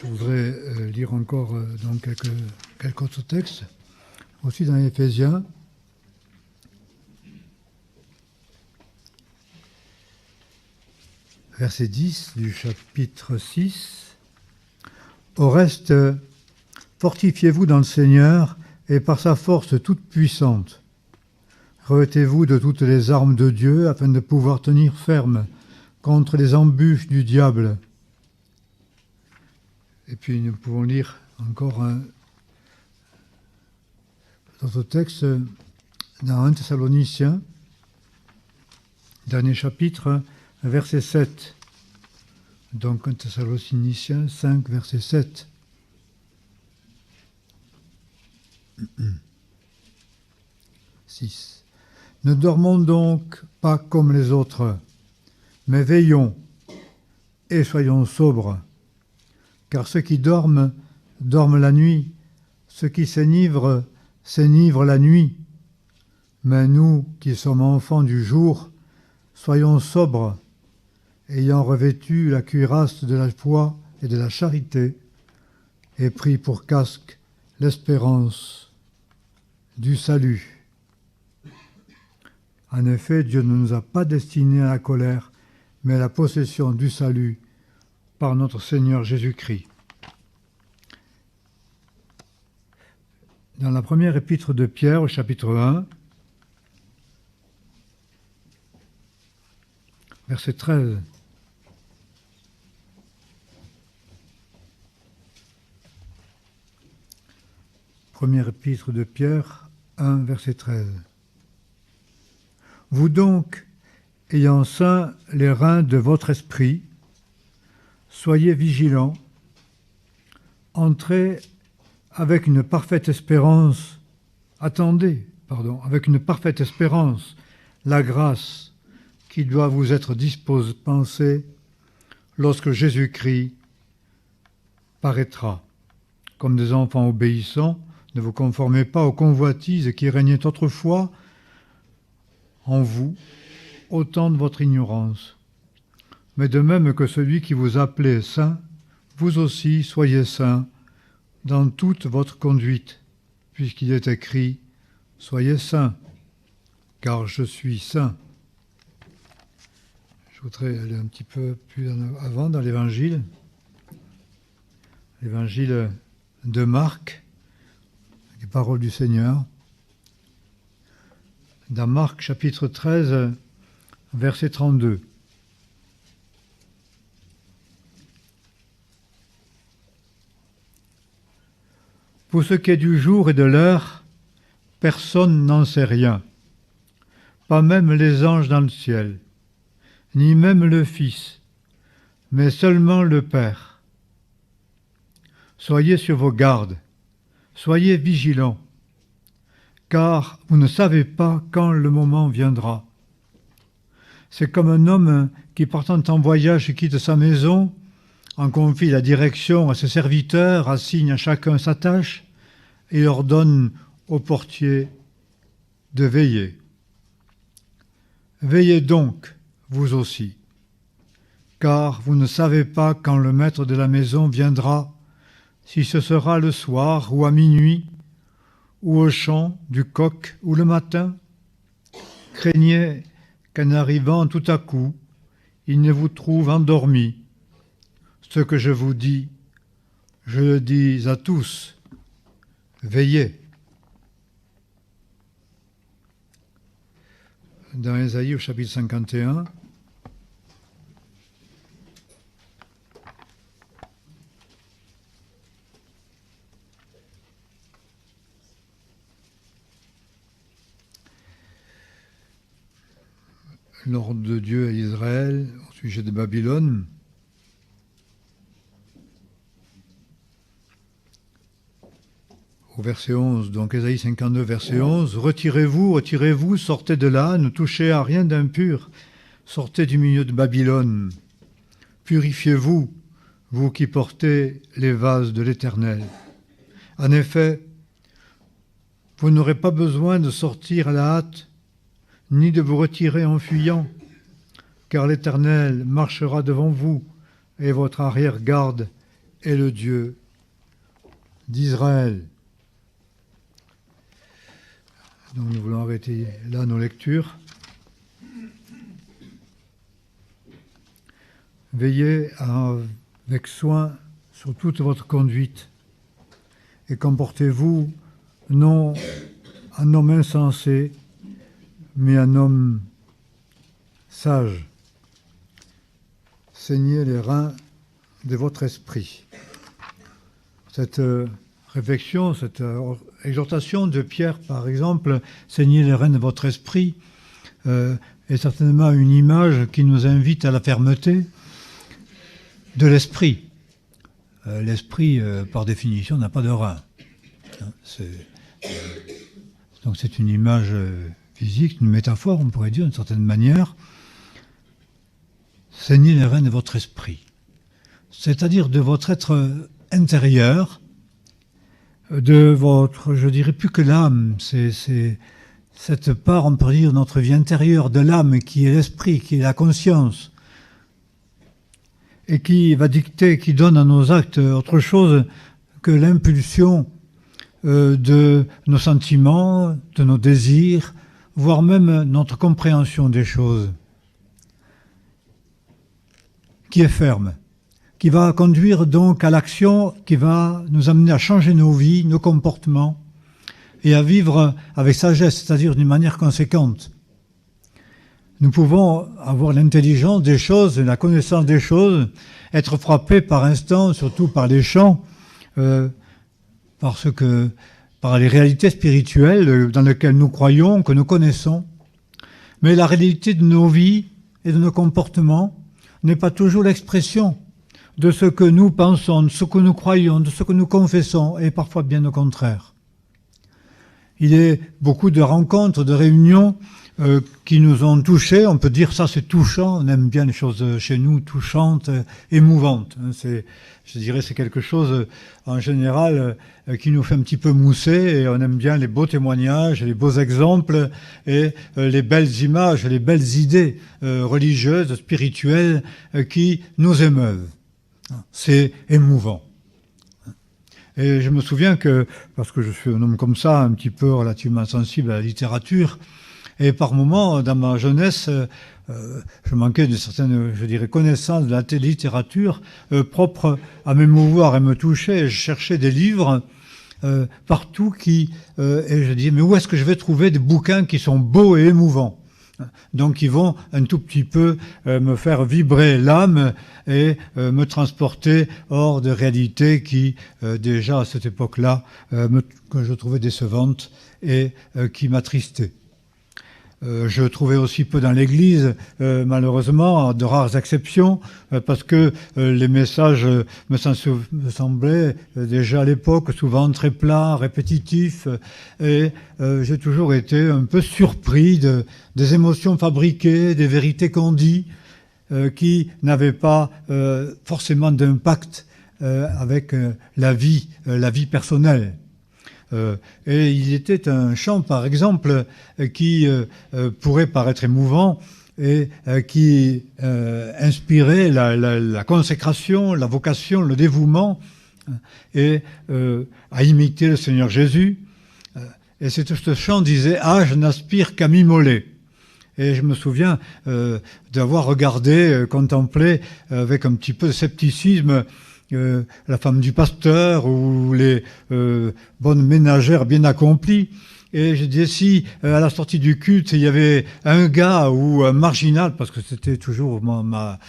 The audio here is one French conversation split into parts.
Je voudrais lire encore donc quelques autres textes, aussi dans Éphésiens. Verset 10 du chapitre 6. Au reste, fortifiez-vous dans le Seigneur et par sa force toute puissante. Revêtez-vous de toutes les armes de Dieu afin de pouvoir tenir ferme contre les embûches du diable. Et puis nous pouvons lire encore d'autres textes dans 1 Thessaloniciens, dernier chapitre, verset 7. Donc 1 Thessaloniciens 5, verset 7. « 6. Ne dormons donc pas comme les autres, mais veillons et soyons sobres. Car ceux qui dorment, dorment la nuit, ceux qui s'enivrent, s'enivrent la nuit. Mais nous, qui sommes enfants du jour, soyons sobres, ayant revêtu la cuirasse de la foi et de la charité, et pris pour casque l'espérance du salut. En effet, Dieu ne nous a pas destinés à la colère, mais à la possession du salut par notre Seigneur Jésus-Christ. Dans la première épître de Pierre, au chapitre 1, verset 13. Première épître de Pierre, 1, verset 13. Vous donc, ayant ceint les reins de votre esprit, soyez vigilants, entrez avec une parfaite espérance, avec une parfaite espérance, la grâce qui doit vous être dispensée lorsque Jésus-Christ paraîtra. Comme des enfants obéissants, ne vous conformez pas aux convoitises qui régnaient autrefois en vous, au temps de votre ignorance. Mais de même que celui qui vous appelait saint, vous aussi soyez saints dans toute votre conduite, puisqu'il est écrit « Soyez saints, car je suis saint ». Je voudrais aller un petit peu plus avant dans l'évangile de Marc, les paroles du Seigneur. Dans Marc chapitre 13, verset 32. Pour ce qui est du jour et de l'heure, personne n'en sait rien, pas même les anges dans le ciel, ni même le Fils, mais seulement le Père. Soyez sur vos gardes, soyez vigilants, car vous ne savez pas quand le moment viendra. C'est comme un homme qui, partant en voyage, quitte sa maison, en confie la direction à ses serviteurs, assigne à chacun sa tâche et ordonne au portier de veiller. Veillez donc, vous aussi, car vous ne savez pas quand le maître de la maison viendra, si ce sera le soir ou à minuit, ou au chant du coq ou le matin. Craignez qu'en arrivant tout à coup, il ne vous trouve endormis. Ce que je vous dis, je le dis à tous, veillez. Dans Ésaïe au chapitre 51, l'ordre de Dieu à Israël au sujet de Babylone. Au verset 11, donc Ésaïe 52, verset 11, « Retirez-vous, retirez-vous, sortez de là, ne touchez à rien d'impur, sortez du milieu de Babylone. Purifiez-vous, vous qui portez les vases de l'Éternel. En effet, vous n'aurez pas besoin de sortir à la hâte, ni de vous retirer en fuyant, car l'Éternel marchera devant vous, et votre arrière-garde est le Dieu d'Israël. Donc nous voulons arrêter là nos lectures. Veillez avec soin sur toute votre conduite et comportez-vous non un homme insensé, mais un homme sage. Saignez les reins de votre esprit. Cette réflexion, cette exhortation de Pierre, par exemple, saignez les reins de votre esprit, est certainement une image qui nous invite à la fermeté de l'esprit. L'esprit, par définition, n'a pas de reins. Donc c'est une image physique, une métaphore, on pourrait dire, d'une certaine manière. Saignez les reins de votre esprit, c'est-à-dire de votre être intérieur, de votre, je dirais plus que l'âme, c'est cette part, on peut dire, de notre vie intérieure, de l'âme qui est l'esprit, qui est la conscience, et qui va dicter, qui donne à nos actes autre chose que l'impulsion de nos sentiments, de nos désirs, voire même notre compréhension des choses, qui est ferme, qui va conduire donc à l'action, qui va nous amener à changer nos vies, nos comportements, et à vivre avec sagesse, c'est-à-dire d'une manière conséquente. Nous pouvons avoir l'intelligence des choses, la connaissance des choses, être frappés par instant, surtout par les chants, par les réalités spirituelles dans lesquelles nous croyons, que nous connaissons. Mais la réalité de nos vies et de nos comportements n'est pas toujours l'expression de ce que nous pensons, de ce que nous croyons, de ce que nous confessons, et parfois bien au contraire. Il y a beaucoup de rencontres, de réunions qui nous ont touchés. On peut dire ça, c'est touchant. On aime bien les choses chez nous touchantes, émouvantes. Je dirais, c'est quelque chose en général qui nous fait un petit peu mousser. Et on aime bien les beaux témoignages, les beaux exemples et les belles images, les belles idées religieuses, spirituelles qui nous émeuvent. C'est émouvant. Et je me souviens que, parce que je suis un homme comme ça, un petit peu relativement sensible à la littérature, et par moments, dans ma jeunesse, je manquais de certaines, je dirais, connaissances de la littérature propre à m'émouvoir et me toucher. Et je cherchais des livres partout et je disais, mais où est-ce que je vais trouver des bouquins qui sont beaux et émouvants ? Donc ils vont un tout petit peu me faire vibrer l'âme et me transporter hors de réalités qui, déjà à cette époque-là, que je trouvais décevantes et qui m'attristaient. Je trouvais aussi peu dans l'Église, malheureusement, de rares exceptions, parce que les messages me semblaient déjà à l'époque souvent très plats, répétitifs, et j'ai toujours été un peu surpris des émotions fabriquées, des vérités qu'on dit, qui n'avaient pas forcément d'impact avec la vie personnelle. Et il était un chant, par exemple, qui pourrait paraître émouvant et qui inspirait la consécration, la vocation, le dévouement, et à imiter le Seigneur Jésus. Et ce chant disait « Ah, je n'aspire qu'à m'immoler ». Et je me souviens d'avoir regardé, contemplé avec un petit peu de scepticisme la femme du pasteur ou les bonnes ménagères bien accomplies. Et je disais, si à la sortie du culte, il y avait un gars ou un marginal, parce que c'était toujours ma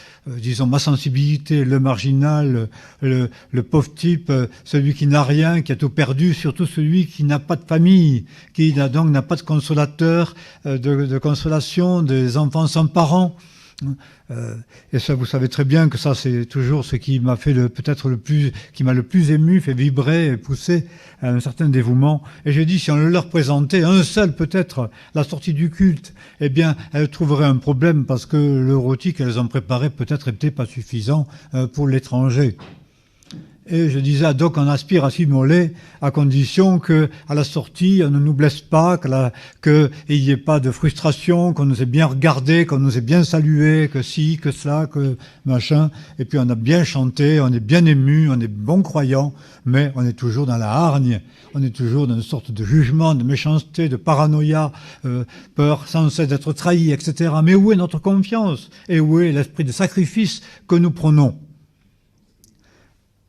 sensibilité, le marginal, le pauvre type, celui qui n'a rien, qui a tout perdu, surtout celui qui n'a pas de famille, qui donc n'a pas de consolateur, de consolation, des enfants sans parents. Et ça, vous savez très bien que ça, c'est toujours ce qui m'a fait qui m'a le plus ému, fait vibrer et pousser à un certain dévouement. Et j'ai dit, si on leur présentait un seul, peut-être, la sortie du culte, eh bien, elles trouveraient un problème parce que le rôti qu'elles ont préparé peut-être n'était pas suffisant pour l'étranger. Et je disais, donc on aspire à s'immoler à condition que, à la sortie, on ne nous blesse pas, qu'il n'y ait pas de frustration, qu'on nous ait bien regardé, qu'on nous ait bien salué, que si, que cela, que machin. Et puis on a bien chanté, on est bien ému, on est bon croyant, mais on est toujours dans la hargne, on est toujours dans une sorte de jugement, de méchanceté, de paranoïa, peur sans cesse d'être trahi, etc. Mais où est notre confiance? Et où est l'esprit de sacrifice que nous prenons?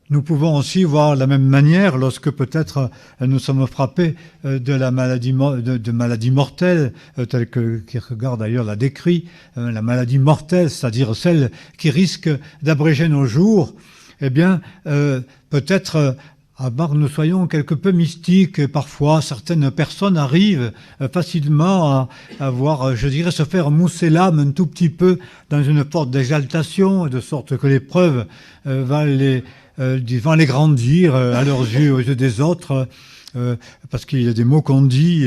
Nous pouvons aussi voir de la même manière lorsque peut-être nous sommes frappés de maladies mortelles, telles que Kierkegaard d'ailleurs l'a décrit, la maladie mortelle, c'est-à-dire celle qui risque d'abréger nos jours. Eh bien, peut-être à part que nous soyons quelque peu mystiques, et parfois certaines personnes arrivent facilement à voir, je dirais, se faire mousser l'âme un tout petit peu dans une forte d'exaltation, de sorte que l'épreuve va les grandir à leurs yeux, aux yeux des autres, parce qu'il y a des mots qu'on dit,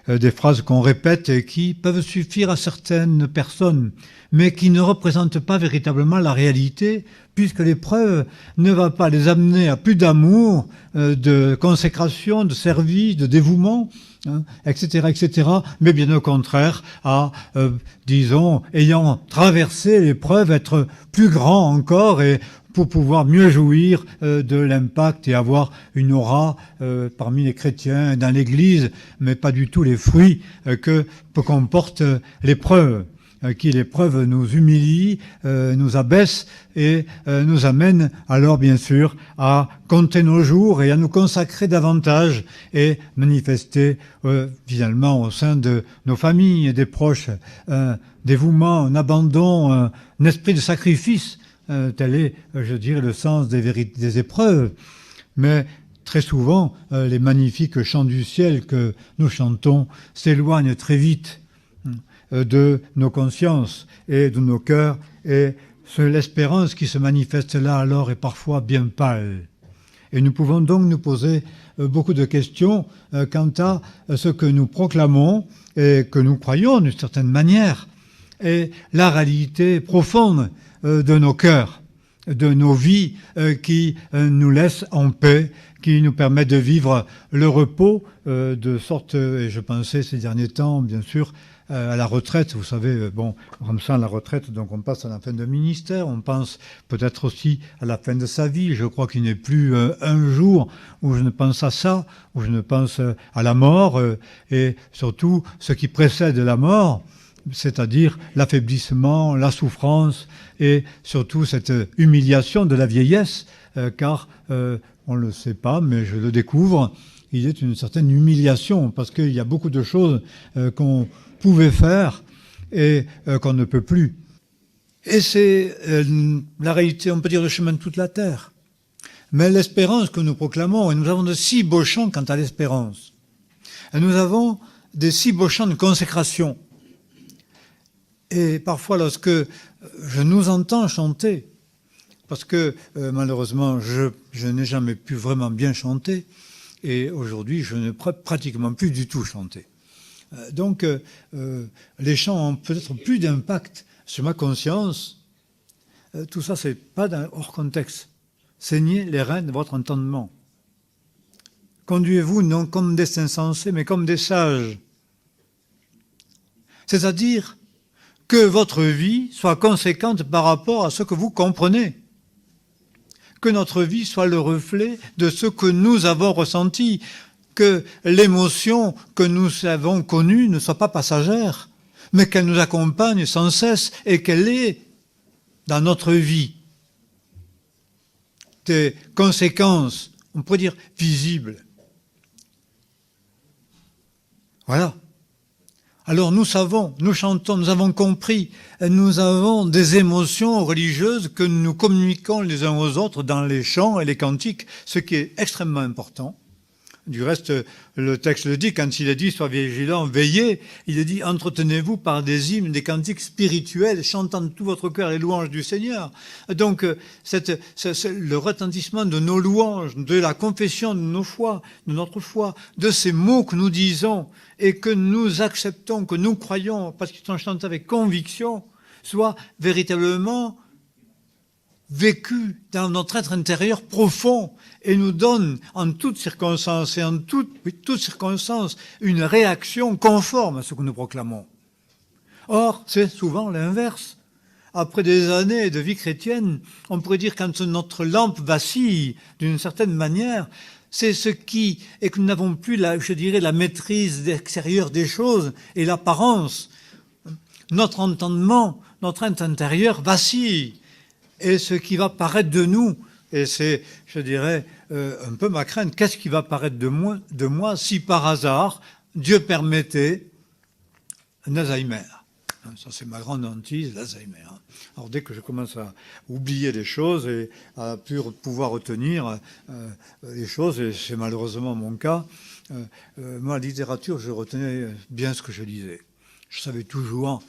des phrases qu'on répète et qui peuvent suffire à certaines personnes, mais qui ne représentent pas véritablement la réalité, puisque l'épreuve ne va pas les amener à plus d'amour, de consécration, de service, de dévouement, etc., etc., mais bien au contraire à, disons, ayant traversé l'épreuve, être plus grand encore et pour pouvoir mieux jouir de l'impact et avoir une aura parmi les chrétiens, dans l'Église, mais pas du tout les fruits que comporte l'épreuve, qui l'épreuve nous humilie, nous abaisse et nous amène alors bien sûr à compter nos jours et à nous consacrer davantage et manifester finalement au sein de nos familles et des proches un dévouement, un abandon, un esprit de sacrifice. Tel est, je dirais, le sens des épreuves. Mais très souvent, les magnifiques chants du ciel que nous chantons s'éloignent très vite de nos consciences et de nos cœurs. Et l'espérance qui se manifeste là alors est parfois bien pâle. Et nous pouvons donc nous poser beaucoup de questions quant à ce que nous proclamons et que nous croyons d'une certaine manière et la réalité profonde de nos cœurs, de nos vies qui nous laissent en paix, qui nous permettent de vivre le repos de sorte, et je pensais ces derniers temps, bien sûr, à la retraite. Vous savez, bon, comme ça, à la retraite, donc on passe à la fin de ministère, on pense peut-être aussi à la fin de sa vie. Je crois qu'il n'est plus un jour où je ne pense à ça, où je ne pense à la mort, et surtout ce qui précède la mort, c'est-à-dire l'affaiblissement, la souffrance et surtout cette humiliation de la vieillesse, car on ne le sait pas, mais je le découvre, il y a une certaine humiliation, parce qu'il y a beaucoup de choses qu'on pouvait faire et qu'on ne peut plus. Et c'est la réalité, on peut dire, le chemin de toute la terre. Mais l'espérance que nous proclamons, et nous avons de si beaux chants quant à l'espérance, et nous avons des si beaux chants de consécration. Et parfois, lorsque je nous entends chanter, parce que malheureusement, je n'ai jamais pu vraiment bien chanter, et aujourd'hui, je ne peux pratiquement plus du tout chanter. Donc, les chants ont peut-être plus d'impact sur ma conscience. Tout ça, c'est pas hors contexte. Saignez les reins de votre entendement. Conduisez-vous non comme des insensés, mais comme des sages. C'est-à-dire que votre vie soit conséquente par rapport à ce que vous comprenez. Que notre vie soit le reflet de ce que nous avons ressenti. Que l'émotion que nous avons connue ne soit pas passagère, mais qu'elle nous accompagne sans cesse et qu'elle ait dans notre vie des conséquences, on pourrait dire visibles. Voilà. Alors nous savons, nous chantons, nous avons compris, nous avons des émotions religieuses que nous communiquons les uns aux autres dans les chants et les cantiques, ce qui est extrêmement important. Du reste, le texte le dit, quand il est dit « Sois vigilant, veillez », il est dit « Entretenez-vous par des hymnes, des cantiques spirituels, chantant de tout votre cœur les louanges du Seigneur ». Donc, le retentissement de nos louanges, de la confession de nos foi, de notre foi, de ces mots que nous disons et que nous acceptons, que nous croyons, parce qu'ils sont chantés avec conviction, soit véritablement vécu dans notre être intérieur profond et nous donne en toutes circonstances et en toutes circonstances une réaction conforme à ce que nous proclamons. Or, c'est souvent l'inverse. Après des années de vie chrétienne, on pourrait dire quand notre lampe vacille d'une certaine manière, c'est ce qui est que nous n'avons plus, la maîtrise extérieure des choses et l'apparence. Notre entendement, notre être intérieur vacille. Et ce qui va paraître de nous, et c'est, je dirais, un peu ma crainte, qu'est-ce qui va paraître de moi si par hasard Dieu permettait un Alzheimer? Ça, c'est ma grande hantise, l'Alzheimer. Alors, dès que je commence à oublier les choses et à plus pouvoir retenir les choses, et c'est malheureusement mon cas, moi, la littérature, je retenais bien ce que je lisais. Je savais toujours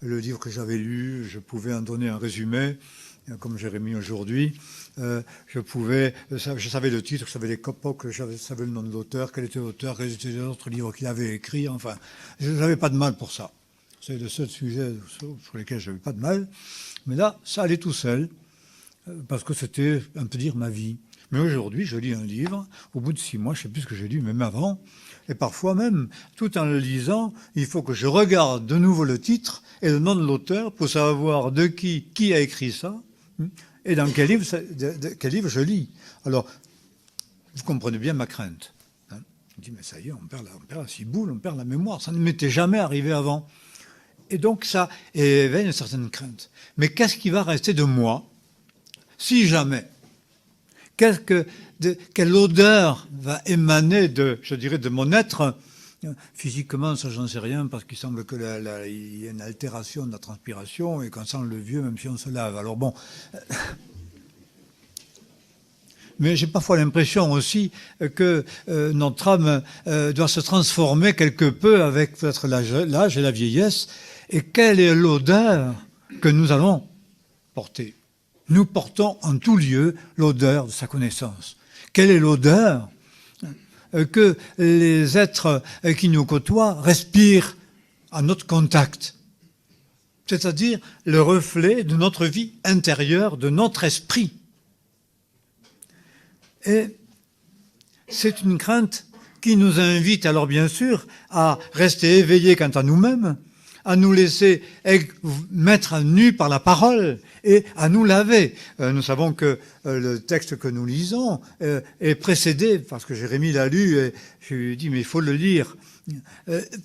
le livre que j'avais lu, je pouvais en donner un résumé, comme Jérémie aujourd'hui. Je savais le titre, je savais les copocs, je savais le nom de l'auteur, quel était l'auteur, quels étaient les autres livres qu'il avait écrits, enfin, je n'avais pas de mal pour ça. C'est le seul sujet sur lesquels je n'avais pas de mal. Mais là, ça allait tout seul, parce que c'était, un peu dire, ma vie. Mais aujourd'hui, je lis un livre, au bout de 6 mois, je ne sais plus ce que j'ai lu, même avant, et parfois même, tout en le lisant, il faut que je regarde de nouveau le titre et le nom de l'auteur pour savoir de qui a écrit ça, et dans quel livre je lis. Alors, vous comprenez bien ma crainte. Je me dis, mais ça y est, on perd la ciboule, on perd la mémoire. Ça ne m'était jamais arrivé avant. Et donc ça éveille une certaine crainte. Mais qu'est-ce qui va rester de moi si jamais? Quelle odeur va émaner de mon être? Physiquement, ça j'en sais rien, parce qu'il semble qu'il y a une altération de la transpiration et qu'on sent le vieux même si on se lave. Alors bon... Mais j'ai parfois l'impression aussi que notre âme doit se transformer quelque peu avec peut-être l'âge et la vieillesse. Et quelle est l'odeur que nous allons porter? Nous portons en tout lieu l'odeur de sa connaissance. Quelle est l'odeur que les êtres qui nous côtoient respirent à notre contact? C'est-à-dire le reflet de notre vie intérieure, de notre esprit. Et c'est une crainte qui nous invite alors bien sûr à rester éveillés quant à nous-mêmes, à nous laisser mettre à nu par la parole et à nous laver. Nous savons que le texte que nous lisons est précédé, parce que Jérémie l'a lu, et je lui ai dit, mais il faut le lire.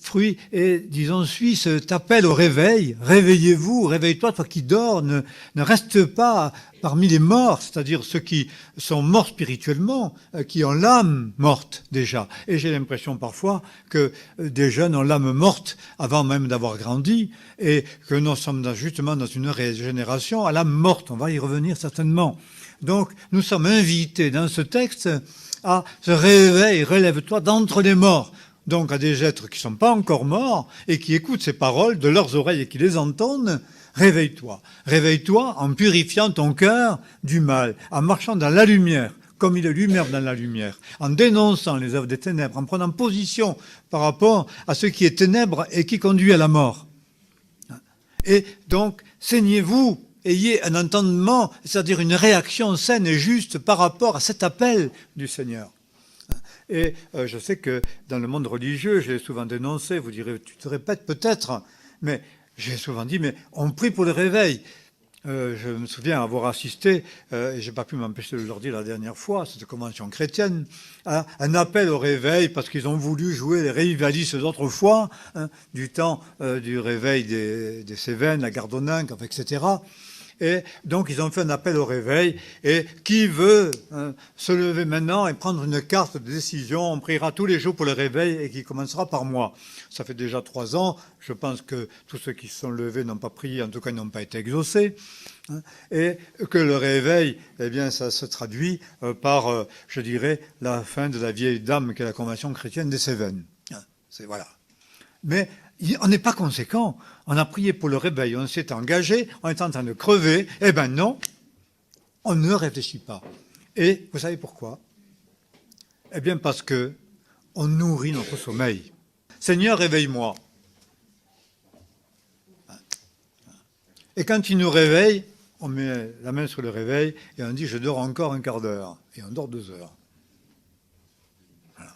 Fruit et, disons, suis cet appel au réveil. Réveillez-vous, réveille-toi, toi qui dors, ne reste pas parmi les morts, c'est-à-dire ceux qui sont morts spirituellement, qui ont l'âme morte déjà. Et j'ai l'impression parfois que des jeunes ont l'âme morte avant même d'avoir grandi, et que nous sommes justement dans une régénération à l'âme morte. On va y revenir certainement. Donc, nous sommes invités dans ce texte à ce réveil, relève-toi d'entre les morts. Donc à des êtres qui ne sont pas encore morts et qui écoutent ces paroles de leurs oreilles et qui les entendent, réveille-toi. Réveille-toi en purifiant ton cœur du mal, en marchant dans la lumière, comme il est lumière dans la lumière, en dénonçant les œuvres des ténèbres, en prenant position par rapport à ce qui est ténèbres et qui conduit à la mort. Et donc, saignez-vous, ayez un entendement, c'est-à-dire une réaction saine et juste par rapport à cet appel du Seigneur. Et je sais que dans le monde religieux, j'ai souvent dénoncé, vous direz, tu te répètes peut-être, mais j'ai souvent dit, mais on prie pour le réveil. Je me souviens avoir assisté, et je n'ai pas pu m'empêcher de leur dire la dernière fois, cette convention chrétienne, à un appel au réveil, parce qu'ils ont voulu jouer les rivalistes d'autrefois, du temps du réveil des Cévennes, la Gardoninque, etc. Et donc, ils ont fait un appel au réveil. Et qui veut se lever maintenant et prendre une carte de décision? On priera tous les jours pour le réveil et qui commencera par moi. Ça fait déjà 3 ans. Je pense que tous ceux qui se sont levés n'ont pas prié, en tout cas, ils n'ont pas été exaucés. Et que le réveil, eh bien, ça se traduit par, je dirais, la fin de la vieille dame qu'est la Convention chrétienne des Cévennes. C'est voilà. Mais on n'est pas conséquent. On a prié pour le réveil, on s'est engagé, on est en train de crever. Eh bien non, on ne réfléchit pas. Et vous savez pourquoi? Eh bien parce que on nourrit notre sommeil. Seigneur, réveille-moi. Et quand il nous réveille, on met la main sur le réveil et on dit « je dors encore un quart d'heure ». Et on dort 2 heures. Voilà.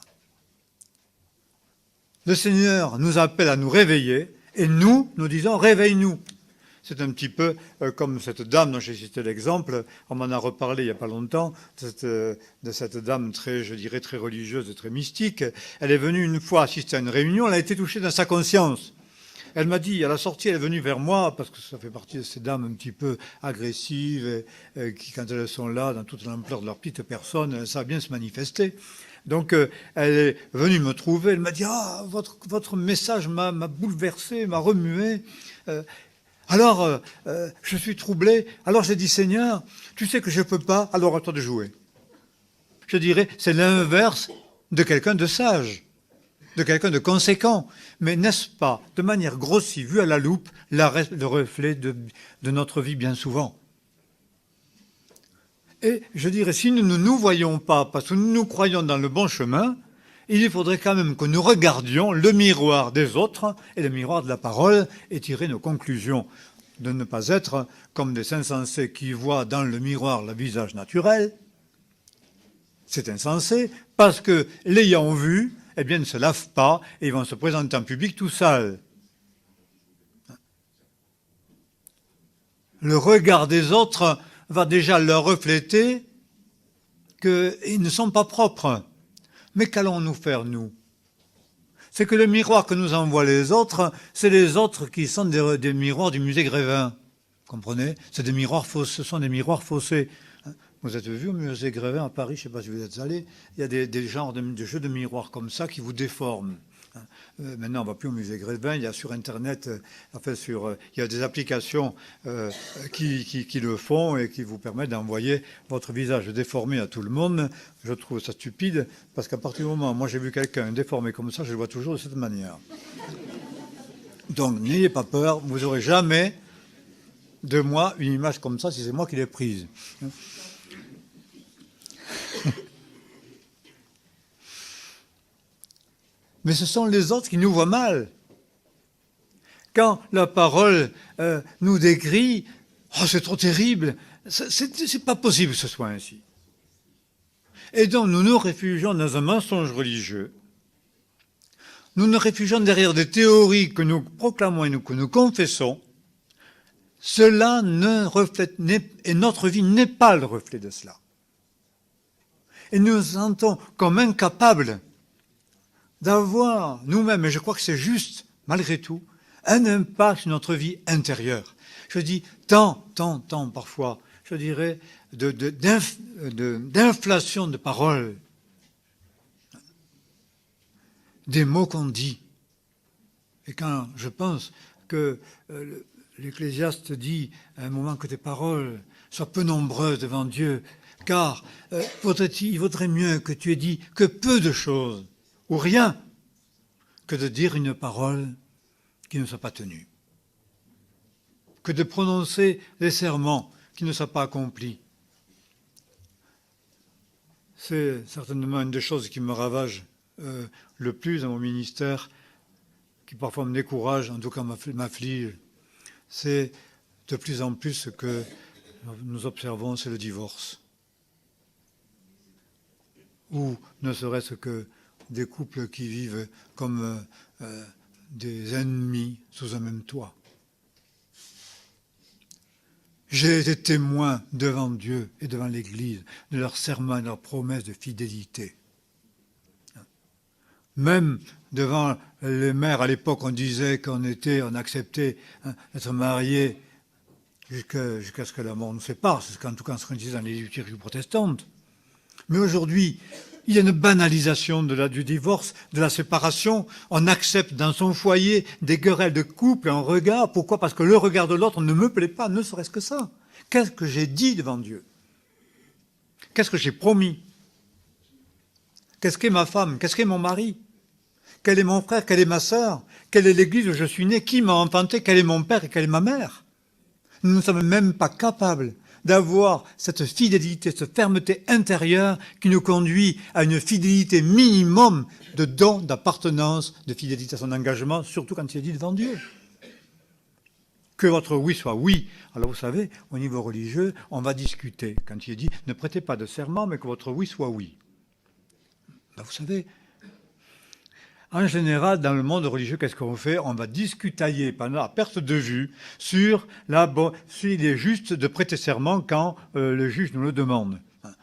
Le Seigneur nous appelle à nous réveiller et nous disons « réveille-nous ». C'est un petit peu comme cette dame dont j'ai cité l'exemple, on m'en a reparlé il n'y a pas longtemps, de cette dame très, je dirais, très religieuse et très mystique. Elle est venue une fois assister à une réunion, elle a été touchée dans sa conscience. Elle m'a dit, à la sortie, elle est venue vers moi, parce que ça fait partie de ces dames un petit peu agressives, qui, quand elles sont là, dans toute l'ampleur de leur petite personne, elles savent bien se manifester. Donc, elle est venue me trouver, elle m'a dit, ah, votre message m'a bouleversé, m'a remué. Alors, je suis troublé. Alors j'ai dit, Seigneur, tu sais que je ne peux pas, alors à toi de jouer. Je dirais, c'est l'inverse de quelqu'un de sage, de quelqu'un de conséquent. Mais n'est-ce pas, de manière grossie, vue à la loupe, le reflet de notre vie bien souvent? Et je dirais, si nous ne nous voyons pas, parce que nous croyons dans le bon chemin, il faudrait quand même que nous regardions le miroir des autres et le miroir de la parole et tirer nos conclusions. De ne pas être comme des insensés qui voient dans le miroir le visage naturel. C'est insensé parce que l'ayant vu, eh bien, ne se lavent pas et ils vont se présenter en public tout sales. Le regard des autres va déjà leur refléter qu'ils ne sont pas propres. Mais qu'allons-nous faire, nous? C'est que le miroir que nous envoient les autres, c'est les autres qui sont des miroirs du musée Grévin. Vous comprenez? C'est des miroirs faussés, ce sont des miroirs faussés. Vous êtes vu au musée Grévin à Paris, je ne sais pas si vous êtes allé, il y a des genres de jeux de miroirs comme ça qui vous déforment. Maintenant, on ne va plus au musée Grévin, il y a sur Internet, il y a des applications qui le font et qui vous permettent d'envoyer votre visage déformé à tout le monde. Je trouve ça stupide, parce qu'à partir du moment où moi j'ai vu quelqu'un déformé comme ça, je le vois toujours de cette manière. Donc, n'ayez pas peur, vous n'aurez jamais de moi une image comme ça si c'est moi qui l'ai prise. Mais ce sont les autres qui nous voient mal. Quand la parole nous décrit, oh, c'est trop terrible, c'est pas possible que ce soit ainsi. Et donc nous nous réfugions dans un mensonge religieux. Nous nous réfugions derrière des théories que nous proclamons et que nous confessons. Cela ne reflète, et notre vie n'est pas le reflet de cela. Et nous nous sentons comme incapables d'avoir nous-mêmes, et je crois que c'est juste, malgré tout, un impact sur notre vie intérieure. Je dis tant parfois, je dirais, d'inflation de paroles, des mots qu'on dit. Et quand je pense que l'Ecclésiaste dit à un moment que tes paroles soient peu nombreuses devant Dieu, car il vaudrait mieux que tu aies dit que peu de choses, ou rien, que de dire une parole qui ne soit pas tenue, que de prononcer des serments qui ne soient pas accomplis. C'est certainement une des choses qui me ravage le plus dans mon ministère, qui parfois me décourage, en tout cas m'afflige. C'est de plus en plus ce que nous observons, c'est le divorce. Ou ne serait-ce que des couples qui vivent comme des ennemis sous un même toit. J'ai été témoin devant Dieu et devant l'Église de leurs serments et de leurs promesses de fidélité. Même devant les mères, à l'époque, on disait on acceptait d'être mariés jusqu'à ce que la mort nous sépare. C'est en tout cas ce qu'on disait dans les liturgies protestantes. Mais aujourd'hui, il y a une banalisation du divorce, de la séparation. On accepte dans son foyer des querelles de couple, un regard. Pourquoi? Parce que le regard de l'autre ne me plaît pas, ne serait-ce que ça. Qu'est-ce que j'ai dit devant Dieu? Qu'est-ce que j'ai promis? Qu'est-ce qu'est ma femme? Qu'est-ce qu'est mon mari? Quel est mon frère? Quelle est ma sœur? Quelle est l'église où je suis né? Qui m'a enfanté? Quel est mon père et quelle est ma mère? Nous ne sommes même pas capables d'avoir cette fidélité, cette fermeté intérieure qui nous conduit à une fidélité minimum de don, d'appartenance, de fidélité à son engagement, surtout quand il est dit devant Dieu. Que votre oui soit oui. Alors vous savez, au niveau religieux, on va discuter. Quand il est dit, ne prêtez pas de serment, mais que votre oui soit oui. Ben, vous savez, en général, dans le monde religieux, qu'est-ce qu'on fait? On va discutailler pendant la perte de vue sur s'il est juste de prêter serment quand le juge nous le demande.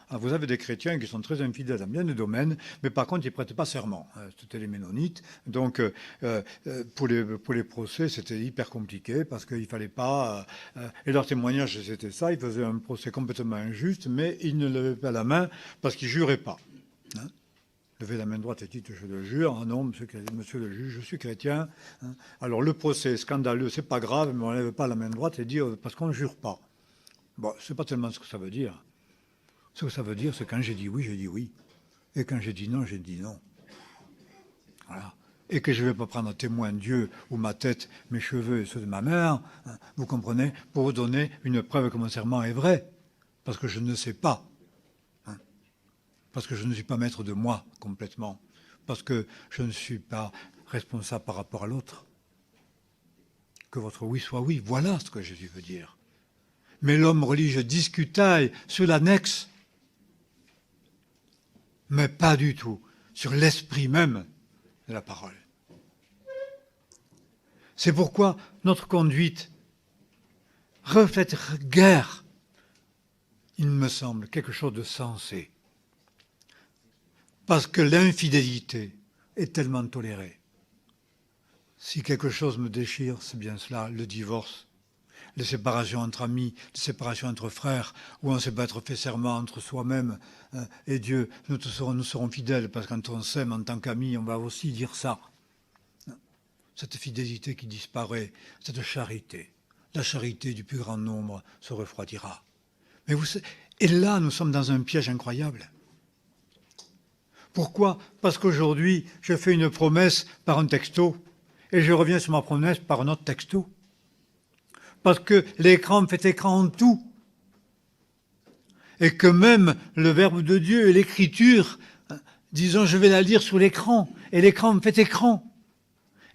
Alors vous avez des chrétiens qui sont très infidèles dans bien des domaines, mais par contre, ils ne prêtent pas serment. C'était les Ménonites. Donc, pour les procès, c'était hyper compliqué parce qu'il ne fallait pas... et leur témoignage, c'était ça. Ils faisaient un procès complètement injuste, mais ils ne levaient pas la main parce qu'ils ne juraient pas. Hein? Levez la main droite et dites, je le jure. Ah non, monsieur le juge, je suis chrétien. Hein? Alors, le procès est scandaleux, c'est pas grave, mais on ne lève pas la main droite et dit parce qu'on ne jure pas. Bon, c'est pas tellement ce que ça veut dire. Ce que ça veut dire, c'est quand j'ai dit oui, j'ai dit oui. Et quand j'ai dit non, j'ai dit non. Voilà. Et que je ne vais pas prendre à témoin Dieu ou ma tête, mes cheveux et ceux de ma mère, hein, vous comprenez, pour vous donner une preuve que mon serment est vrai. Parce que je ne sais pas. Hein, parce que je ne suis pas maître de moi complètement. Parce que je ne suis pas responsable par rapport à l'autre. Que votre oui soit oui. Voilà ce que Jésus veut dire. Mais l'homme religieux discutaille sur l'annexe, mais pas du tout sur l'esprit même de la parole. C'est pourquoi notre conduite reflète guère, il me semble, quelque chose de sensé. Parce que l'infidélité est tellement tolérée. Si quelque chose me déchire, c'est bien cela, le divorce. Les séparations entre amis, les séparations entre frères, où on ne sait pas être fait serment entre soi-même et Dieu, nous serons fidèles, parce que quand on s'aime en tant qu'amis, on va aussi dire ça. Cette fidélité qui disparaît, cette charité, la charité du plus grand nombre se refroidira. Mais vous savez, et là, nous sommes dans un piège incroyable. Pourquoi? Parce qu'aujourd'hui, je fais une promesse par un texto, et je reviens sur ma promesse par un autre texto. Parce que l'écran fait écran en tout. Et que même le Verbe de Dieu et l'Écriture, disons, je vais la lire sur l'écran, et l'écran me fait écran.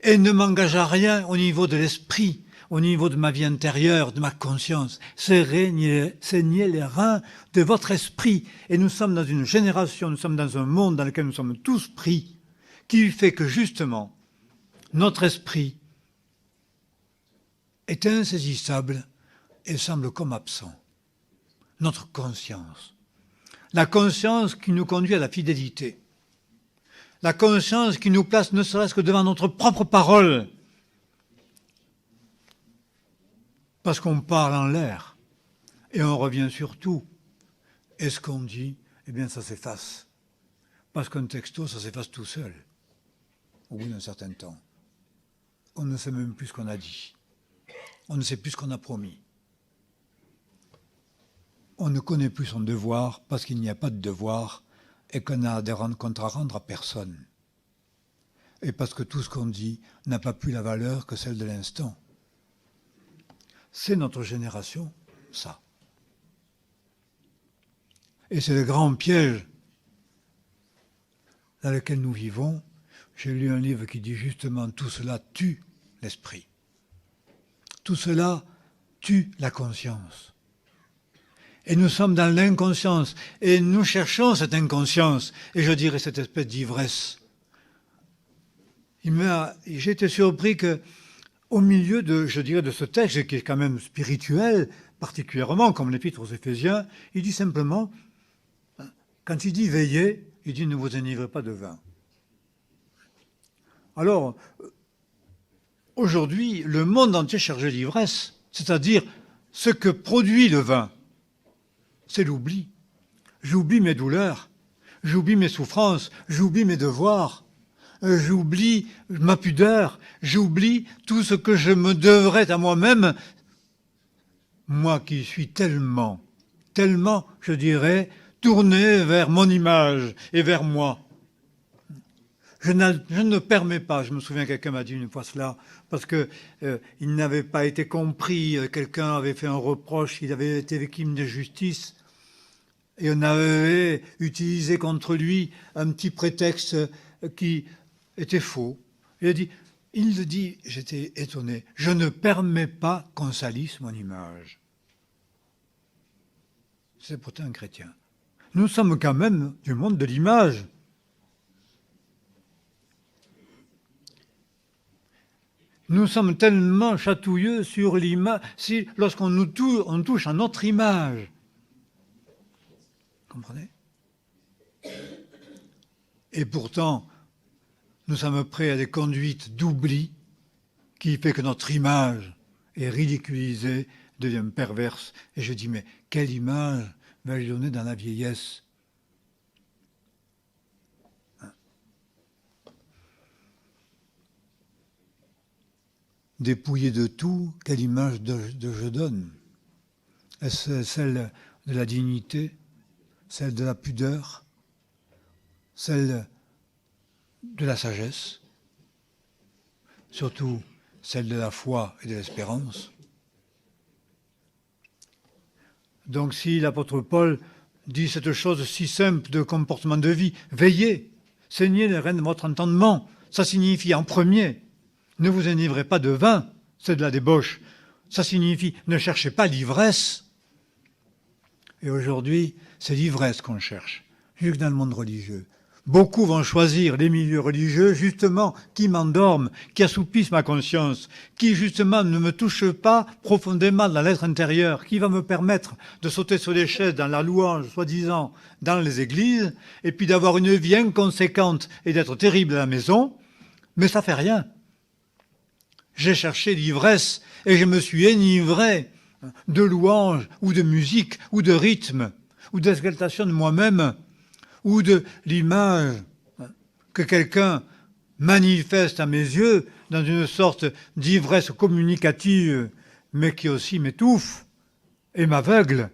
Et ne m'engage à rien au niveau de l'esprit, au niveau de ma vie intérieure, de ma conscience. C'est saigner les reins de votre esprit. Et nous sommes dans une génération, nous sommes dans un monde dans lequel nous sommes tous pris, qui fait que justement, notre esprit est insaisissable et semble comme absent. Notre conscience. La conscience qui nous conduit à la fidélité. La conscience qui nous place ne serait-ce que devant notre propre parole. Parce qu'on parle en l'air. Et on revient sur tout. Et ce qu'on dit, eh bien ça s'efface. Parce qu'un texto, ça s'efface tout seul. Au bout d'un certain temps. On ne sait même plus ce qu'on a dit. On ne sait plus ce qu'on a promis. On ne connaît plus son devoir parce qu'il n'y a pas de devoir et qu'on a des comptes à rendre à personne. Et parce que tout ce qu'on dit n'a pas plus la valeur que celle de l'instant. C'est notre génération, ça. Et c'est le grand piège dans lequel nous vivons. J'ai lu un livre qui dit justement tout cela tue l'esprit. Tout cela tue la conscience. Et nous sommes dans l'inconscience. Et nous cherchons cette inconscience. Et je dirais cette espèce d'ivresse. J'ai été surpris qu'au milieu de ce texte, qui est quand même spirituel, particulièrement, comme l'Épître aux Éphésiens, il dit simplement, quand il dit veillez, il dit ne vous enivrez pas de vin. Alors, aujourd'hui, le monde entier est chargé d'ivresse, c'est-à-dire ce que produit le vin, c'est l'oubli. J'oublie mes douleurs, j'oublie mes souffrances, j'oublie mes devoirs, j'oublie ma pudeur, j'oublie tout ce que je me devrais à moi-même, moi qui suis tellement, je dirais, tourné vers mon image et vers moi. Je ne permets pas, je me souviens quelqu'un m'a dit une fois cela, parce que il n'avait pas été compris, quelqu'un avait fait un reproche, il avait été victime d'injustice, et on avait utilisé contre lui un petit prétexte qui était faux. Il a dit, Il le dit, j'étais étonné, je ne permets pas qu'on salisse mon image. C'est pourtant un chrétien. Nous sommes quand même du monde de l'image. Nous sommes tellement chatouilleux sur l'image, lorsqu'on on touche à notre image. Comprenez? Et pourtant, nous sommes prêts à des conduites d'oubli qui fait que notre image est ridiculisée, devient perverse. Et je dis, mais quelle image vais-je donner dans la vieillesse? Dépouillé de tout, quelle image de je donne? Est-ce celle de la dignité, celle de la pudeur, celle de la sagesse, surtout celle de la foi et de l'espérance? Donc si l'apôtre Paul dit cette chose si simple de comportement de vie, veillez, saignez les rênes de votre entendement, ça signifie en premier, ne vous enivrez pas de vin, c'est de la débauche. Ça signifie, ne cherchez pas l'ivresse. Et aujourd'hui, c'est l'ivresse qu'on cherche, jusque dans le monde religieux. Beaucoup vont choisir les milieux religieux, justement, qui m'endorment, qui assoupissent ma conscience, qui, justement, ne me touchent pas profondément dans l'être intérieur, qui va me permettre de sauter sur les chaises dans la louange, soi-disant, dans les églises, et puis d'avoir une vie inconséquente et d'être terrible à la maison, mais ça fait rien. J'ai cherché l'ivresse et je me suis enivré de louanges ou de musique ou de rythme ou d'exaltation de moi-même ou de l'image que quelqu'un manifeste à mes yeux dans une sorte d'ivresse communicative mais qui aussi m'étouffe et m'aveugle.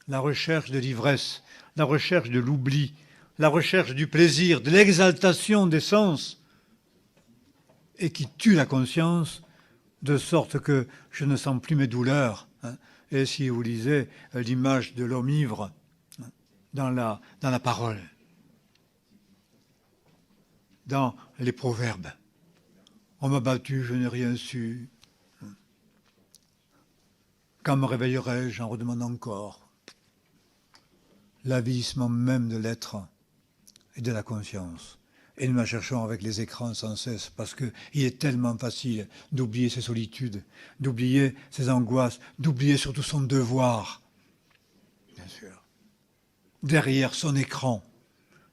La recherche de l'ivresse, la recherche de l'oubli, la recherche du plaisir, de l'exaltation des sens et qui tue la conscience, de sorte que je ne sens plus mes douleurs. Et si vous lisez l'image de l'homme ivre dans la parole, dans les proverbes, on m'a battu, je n'ai rien su. Quand me réveillerai-je, j'en redemande encore. L'avilissement même de l'être et de la conscience. Et nous la cherchons avec les écrans sans cesse, parce qu'il est tellement facile d'oublier ses solitudes, d'oublier ses angoisses, d'oublier surtout son devoir, bien sûr. Derrière son écran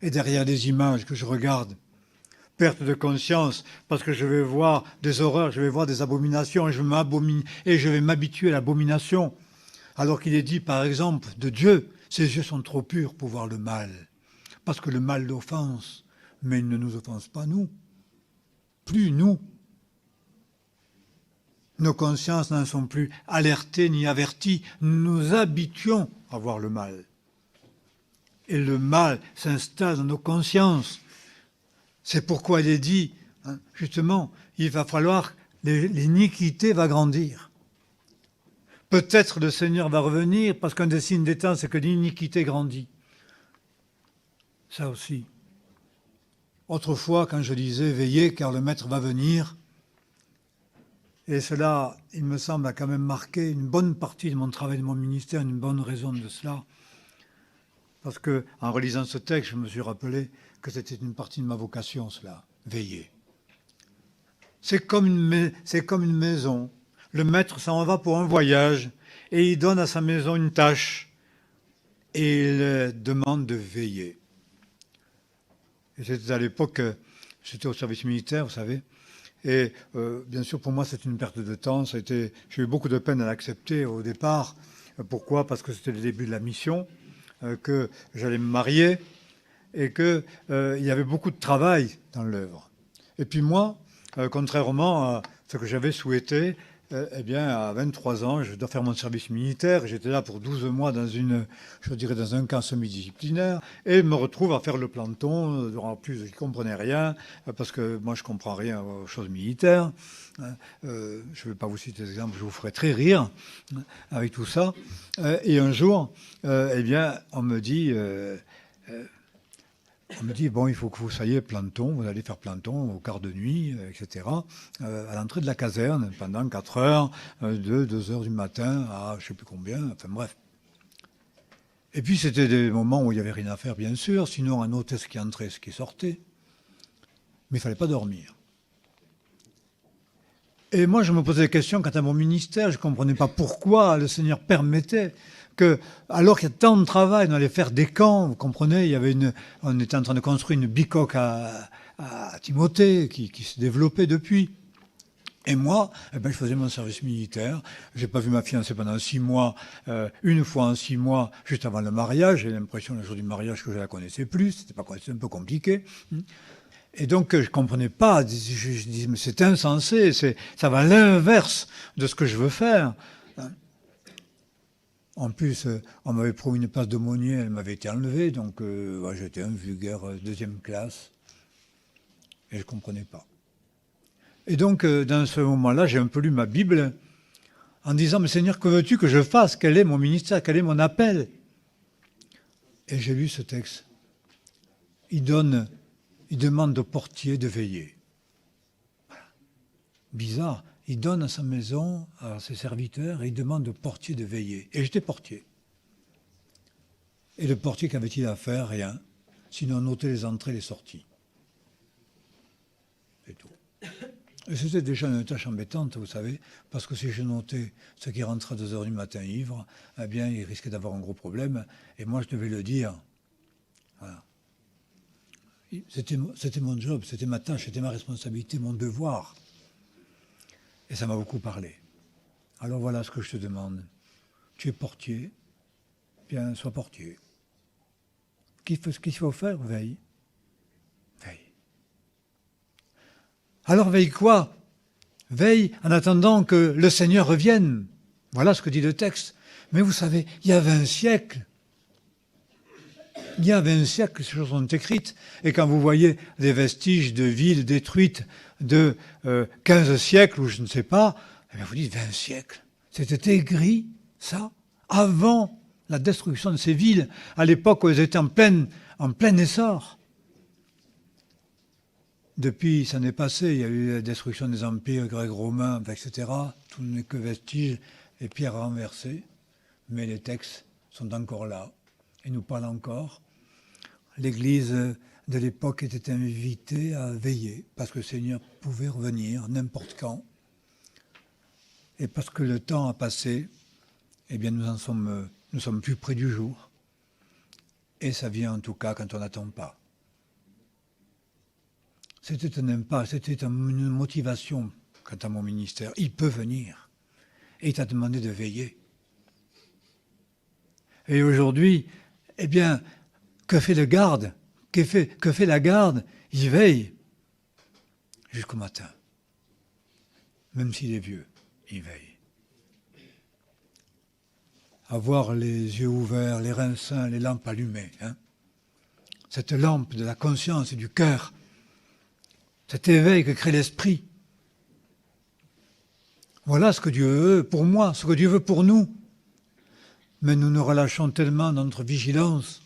et derrière les images que je regarde, perte de conscience, parce que je vais voir des horreurs, je vais voir des abominations, et je vais m'habituer à l'abomination. Alors qu'il est dit, par exemple, de Dieu, ses yeux sont trop purs pour voir le mal, parce que le mal l'offense. Mais il ne nous offense pas, nous. Plus nous. Nos consciences n'en sont plus alertées ni averties. Nous nous habituons à voir le mal. Et le mal s'installe dans nos consciences. C'est pourquoi il est dit, justement, il va falloir, l'iniquité va grandir. Peut-être le Seigneur va revenir, parce qu'un des signes des temps, c'est que l'iniquité grandit. Ça aussi. Autrefois, quand je disais « Veillez, car le Maître va venir », et cela, il me semble, a quand même marqué une bonne partie de mon travail, de mon ministère, une bonne raison de cela. Parce que, en relisant ce texte, je me suis rappelé que c'était une partie de ma vocation, cela, veiller. C'est comme une maison. Le Maître s'en va pour un voyage, et il donne à sa maison une tâche, et il demande de veiller. Et c'était à l'époque, j'étais au service militaire, vous savez, et bien sûr pour moi c'est une perte de temps, j'ai eu beaucoup de peine à l'accepter au départ. Pourquoi? Parce que c'était le début de la mission, que j'allais me marier, et qu'il y avait beaucoup de travail dans l'œuvre. Et puis moi, contrairement à ce que j'avais souhaité, eh bien, à 23 ans, je dois faire mon service militaire. J'étais là pour 12 mois dans dans un camp semi-disciplinaire, et me retrouve à faire le planton. En plus, je ne comprenais rien, parce que moi, je ne comprends rien aux choses militaires. Je ne vais pas vous citer des exemples, je vous ferai très rire avec tout ça. Et un jour, eh bien, on me dit, On me dit, bon, il faut que vous soyez planton, vous allez faire planton au quart de nuit, etc., à l'entrée de la caserne, pendant 4 heures, de 2 heures du matin à je ne sais plus combien, enfin bref. Et puis c'était des moments où il n'y avait rien à faire, bien sûr, sinon on notait ce qui entrait, ce qui sortait. Mais il ne fallait pas dormir. Et moi, je me posais des questions quant à mon ministère. Je ne comprenais pas pourquoi le Seigneur permettait que, alors qu'il y a tant de travail, on allait faire des camps, vous comprenez, on était en train de construire une bicoque à Timothée qui se développait depuis. Et moi, je faisais mon service militaire. J'ai pas vu ma fiancée pendant 6 mois. Une fois en 6 mois, juste avant le mariage. J'ai l'impression, le jour du mariage, que je la connaissais plus. C'était un peu compliqué. Et donc, je comprenais pas. Je disais, mais c'est insensé. Ça va à l'inverse de ce que je veux faire. En plus, on m'avait promis une place d'aumônier. Elle m'avait été enlevée. Donc, j'étais un vulgaire 2e classe. Et je comprenais pas. Et donc, dans ce moment-là, j'ai un peu lu ma Bible en disant, mais Seigneur, que veux-tu que je fasse? Quel est mon ministère? Quel est mon appel? Et j'ai lu ce texte. Il demande au portier de veiller. Voilà. Bizarre. Il donne à sa maison, à ses serviteurs, et il demande au portier de veiller. Et j'étais portier. Et le portier, qu'avait-il à faire? Rien. Sinon noter les entrées et les sorties. C'est tout. Et c'était déjà une tâche embêtante, vous savez, parce que si je notais ceux qui rentraient à 2 heures du matin ivres, eh bien, ils risquaient d'avoir un gros problème, et moi, je devais le dire. Voilà. C'était mon job, c'était ma tâche, c'était ma responsabilité, mon devoir. Et ça m'a beaucoup parlé. Alors voilà ce que je te demande. Tu es portier, bien, sois portier. Qu'est-ce qu'il faut faire? Veille. Veille. Alors veille quoi? Veille en attendant que le Seigneur revienne. Voilà ce que dit le texte. Mais vous savez, il y a 20 siècles. Il y a 20 siècles, ces choses sont écrites. Et quand vous voyez des vestiges de villes détruites de 15 siècles, ou je ne sais pas, eh bien vous dites 20 siècles. C'était écrit, ça, avant la destruction de ces villes, à l'époque où elles étaient en plein essor. Depuis, ça n'est passé, il y a eu la destruction des empires grecs, romains, etc. Tout n'est que vestiges et pierres renversées. Mais les textes sont encore là et nous parlent encore. L'Église de l'époque était invitée à veiller parce que le Seigneur pouvait revenir n'importe quand. Et parce que le temps a passé, eh bien nous sommes plus près du jour. Et ça vient en tout cas quand on n'attend pas. C'était un impact, c'était une motivation quant à mon ministère. Il peut venir. Et il t'a demandé de veiller. Et aujourd'hui, eh bien, que fait le garde? Que fait la garde? Il veille jusqu'au matin. Même s'il est vieux, il veille. Avoir les yeux ouverts, les reins sains, les lampes allumées. Cette lampe de la conscience et du cœur. Cet éveil que crée l'esprit. Voilà ce que Dieu veut pour moi, ce que Dieu veut pour nous. Mais nous nous relâchons tellement dans notre vigilance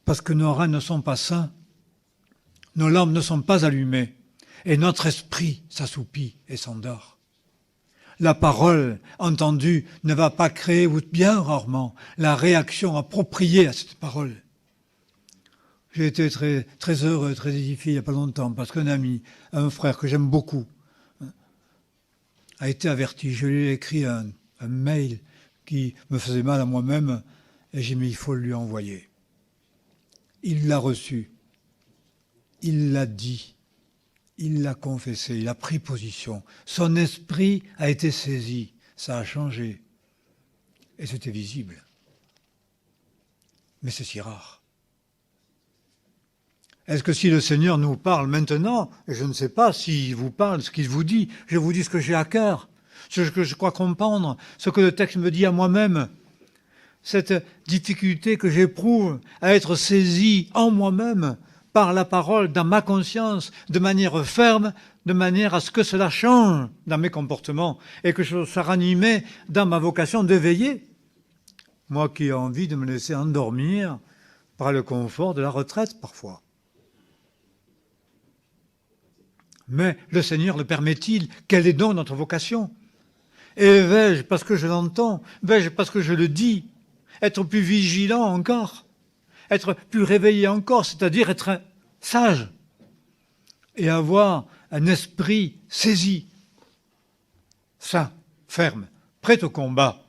parce que nos reins ne sont pas sains, nos lampes ne sont pas allumées et notre esprit s'assoupit et s'endort. La parole entendue ne va pas créer, ou bien rarement, la réaction appropriée à cette parole. J'ai été très, très heureux, très édifié il n'y a pas longtemps parce qu'un ami, un frère que j'aime beaucoup, a été averti. Je lui ai écrit un mail qui me faisait mal à moi-même et j'ai dit il faut lui envoyer. Il l'a reçu, il l'a dit, il l'a confessé, il a pris position. Son esprit a été saisi, ça a changé et c'était visible. Mais c'est si rare. Est-ce que si le Seigneur nous parle maintenant, et je ne sais pas s'il vous parle, ce qu'il vous dit, je vous dis ce que j'ai à cœur, ce que je crois comprendre, ce que le texte me dit à moi-même, cette difficulté que j'éprouve à être saisi en moi-même par la parole, dans ma conscience, de manière ferme, de manière à ce que cela change dans mes comportements et que je sois ranimé dans ma vocation d'éveiller. Moi qui ai envie de me laisser endormir par le confort de la retraite parfois. Mais le Seigneur le permet-il? Quelle est donc notre vocation? Et vais-je, parce que je l'entends, vais-je, parce que je le dis, être plus vigilant encore, être plus réveillé encore, c'est-à-dire être sage et avoir un esprit saisi, sain, ferme, prêt au combat,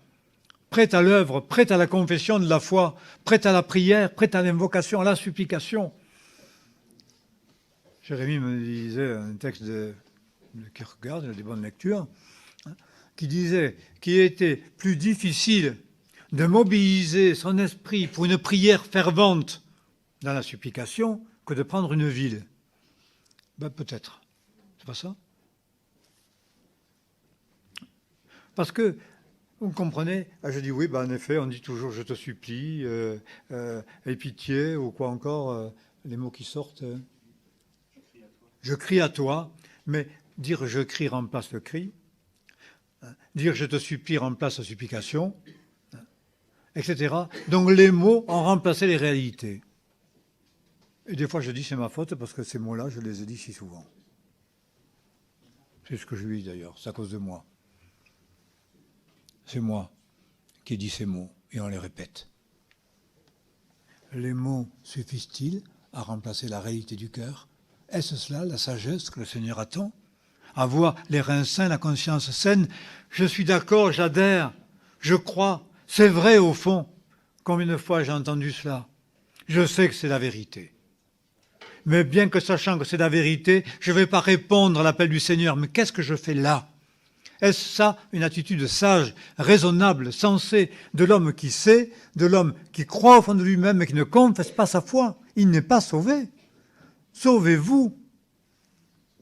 prêt à l'œuvre, prêt à la confession de la foi, prêt à la prière, prêt à l'invocation, à la supplication. Jérémie me disait un texte de Kierkegaard, il a des bonnes lectures, qui disait qu'il était plus difficile de mobiliser son esprit pour une prière fervente dans la supplication que de prendre une ville. Ben peut-être. C'est pas ça? Parce que, vous comprenez, je dis oui, ben en effet, on dit toujours je te supplie, aie pitié, ou quoi encore, les mots qui sortent. Je crie à toi, mais dire je crie remplace le cri, dire je te supplie remplace la supplication, etc. Donc les mots ont remplacé les réalités. Et des fois je dis c'est ma faute parce que ces mots-là, je les ai dit si souvent. C'est ce que je lui dis d'ailleurs, c'est à cause de moi. C'est moi qui dis ces mots et on les répète. Les mots suffisent-ils à remplacer la réalité du cœur? Est-ce cela la sagesse que le Seigneur attend? Avoir les reins sains, la conscience saine. Je suis d'accord, j'adhère, je crois. C'est vrai au fond. Combien de fois j'ai entendu cela? Je sais que c'est la vérité. Mais bien que sachant que c'est la vérité, je ne vais pas répondre à l'appel du Seigneur. Mais qu'est-ce que je fais là? Est-ce ça une attitude sage, raisonnable, sensée de l'homme qui sait, de l'homme qui croit au fond de lui-même mais qui ne confesse pas sa foi? Il n'est pas sauvé. Sauvez-vous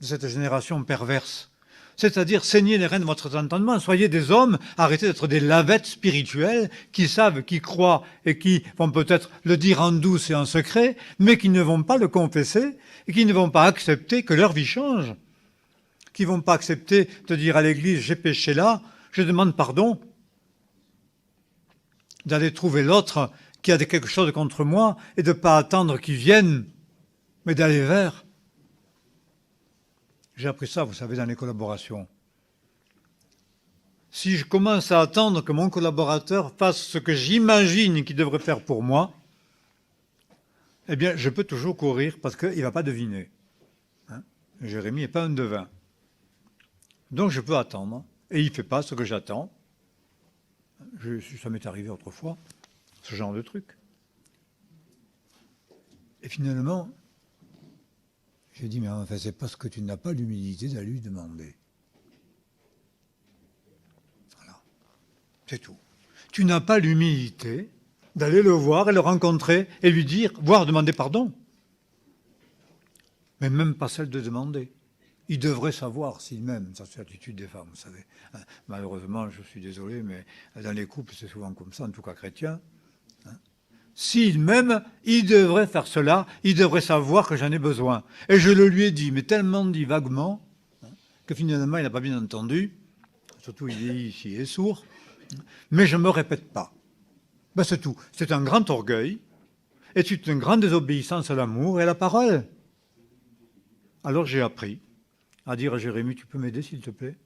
de cette génération perverse. C'est-à-dire, saignez les reins de votre entendement, soyez des hommes, arrêtez d'être des lavettes spirituelles qui savent, qui croient et qui vont peut-être le dire en douce et en secret, mais qui ne vont pas le confesser et qui ne vont pas accepter que leur vie change, qui ne vont pas accepter de dire à l'Église, j'ai péché là, je demande pardon, d'aller trouver l'autre qui a quelque chose contre moi et de ne pas attendre qu'il vienne, mais d'aller vers. J'ai appris ça, vous savez, dans les collaborations. Si je commence à attendre que mon collaborateur fasse ce que j'imagine qu'il devrait faire pour moi, eh bien, je peux toujours courir parce qu'il ne va pas deviner. Hein? Jérémie n'est pas un devin. Donc, je peux attendre. Et il ne fait pas ce que j'attends. Ça m'est arrivé autrefois, ce genre de truc. Et finalement, j'ai dit, mais enfin, c'est parce que tu n'as pas l'humilité d'aller lui demander. Voilà. C'est tout. Tu n'as pas l'humilité d'aller le voir et le rencontrer et lui dire, voire demander pardon. Mais même pas celle de demander. Il devrait savoir s'il m'aime. Ça, c'est l'attitude des femmes, vous savez. Malheureusement, je suis désolé, mais dans les couples, c'est souvent comme ça, en tout cas chrétiens. S'il m'aime, il devrait faire cela, il devrait savoir que j'en ai besoin. Et je le lui ai dit, mais tellement dit vaguement, que finalement il n'a pas bien entendu, surtout il est ici et sourd, mais je ne me répète pas. Ben c'est tout. C'est un grand orgueil, et c'est une grande désobéissance à l'amour et à la parole. Alors j'ai appris à dire à Jérémie, tu peux m'aider s'il te plaît?